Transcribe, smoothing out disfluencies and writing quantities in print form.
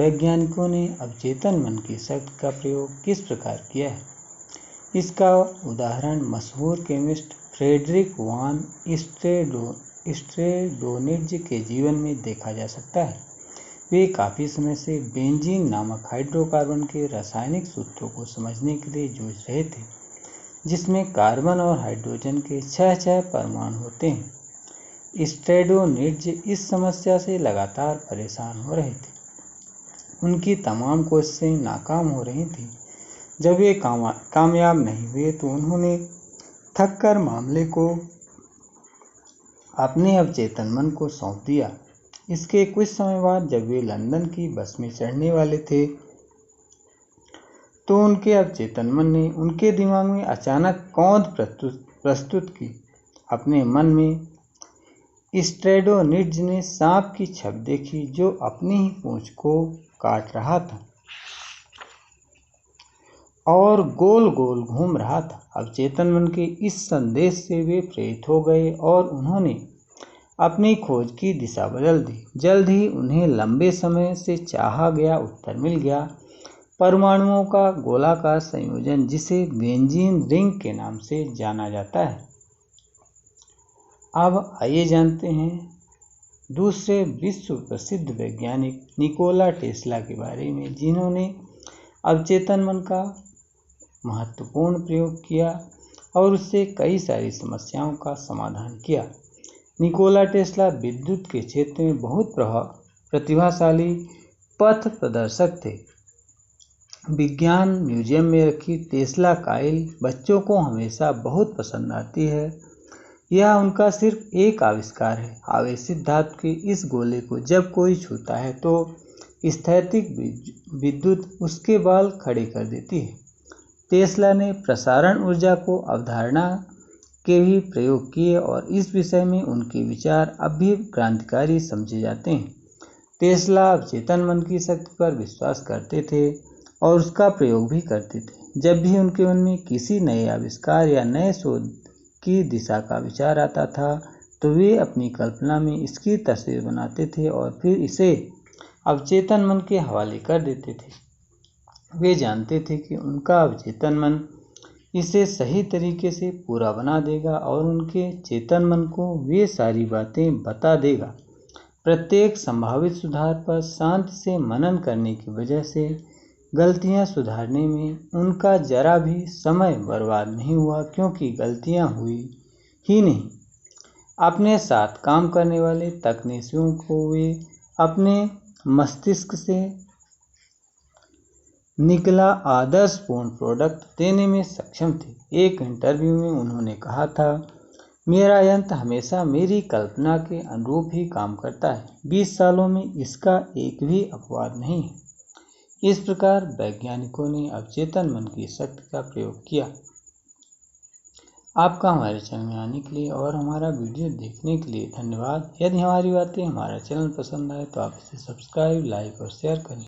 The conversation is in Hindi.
वैज्ञानिकों ने अवचेतन मन की शक्ति का प्रयोग किस प्रकार किया है? इसका उदाहरण मशहूर केमिस्ट फ्रेडरिक वॉन स्ट्रेडोनिट्ज के जीवन में देखा जा सकता है। वे काफ़ी समय से बेंजीन नामक हाइड्रोकार्बन के रासायनिक सूत्रों को समझने के लिए जूझ रहे थे, जिसमें कार्बन और हाइड्रोजन के 6 परमाणु होते हैं। स्ट्रेडोनिट्ज इस समस्या से लगातार परेशान हो रहे थे। उनकी तमाम कोशिशें नाकाम हो रही थीं। जब वे कामयाब नहीं हुए तो उन्होंने थककर मामले को अपने अवचेतन मन को सौंप दिया। इसके कुछ समय बाद जब वे लंदन की बस में चढ़ने वाले थे तो उनके अवचेतन मन ने उनके दिमाग में अचानक कौंध प्रस्तुत की। अपने मन में स्ट्रेडोनिट्ज ने सांप की छवि देखी जो अपनी ही पूंछ को काट रहा था और गोल गोल घूम रहा था। अवचेतन मन के इस संदेश से वे प्रेरित हो गए और उन्होंने अपनी खोज की दिशा बदल दी। जल्द ही उन्हें लंबे समय से चाहा गया उत्तर मिल गया, परमाणुओं का गोलाकार संयोजन जिसे बेंजीन रिंग के नाम से जाना जाता है। अब आइए जानते हैं दूसरे विश्व प्रसिद्ध वैज्ञानिक निकोला टेस्ला के बारे में, जिन्होंने अवचेतन मन का महत्वपूर्ण प्रयोग किया और उससे कई सारी समस्याओं का समाधान किया। निकोला टेस्ला विद्युत के क्षेत्र में बहुत प्रतिभाशाली पथ प्रदर्शक थे। विज्ञान म्यूजियम में रखी टेस्ला कॉइल बच्चों को हमेशा बहुत पसंद आती है। यह उनका सिर्फ एक आविष्कार है। आवेशित धातु के इस गोले को जब कोई छूता है तो स्थैतिक विद्युत उसके बाल खड़े कर देती है। टेस्ला ने प्रसारण ऊर्जा को अवधारणा के भी प्रयोग किए और इस विषय में उनके विचार अब भी क्रांतिकारी समझे जाते हैं। टेस्ला अवचेतन मन की शक्ति पर विश्वास करते थे और उसका प्रयोग भी करते थे। जब भी उनके मन में किसी नए आविष्कार या नए शोध की दिशा का विचार आता था तो वे अपनी कल्पना में इसकी तस्वीर बनाते थे और फिर इसे अवचेतन मन के हवाले कर देते थे। वे जानते थे कि उनका अवचेतन मन इसे सही तरीके से पूरा बना देगा और उनके चेतन मन को वे सारी बातें बता देगा। प्रत्येक संभावित सुधार पर शांति से मनन करने की वजह से गलतियां सुधारने में उनका जरा भी समय बर्बाद नहीं हुआ, क्योंकि गलतियां हुई ही नहीं। अपने साथ काम करने वाले तकनीशियों को वे अपने मस्तिष्क से निकला आदर्शपूर्ण प्रोडक्ट देने में सक्षम थे। एक इंटरव्यू में उन्होंने कहा था, मेरा यंत्र हमेशा मेरी कल्पना के अनुरूप ही काम करता है। 20 सालों में इसका एक भी अपवाद नहीं है। इस प्रकार वैज्ञानिकों ने अवचेतन मन की शक्ति का प्रयोग किया। आपका हमारे चैनल में आने के लिए और हमारा वीडियो देखने के लिए धन्यवाद। यदि हमारी बातें हमारा चैनल पसंद आए तो आप इसे सब्सक्राइब, लाइक और शेयर करें।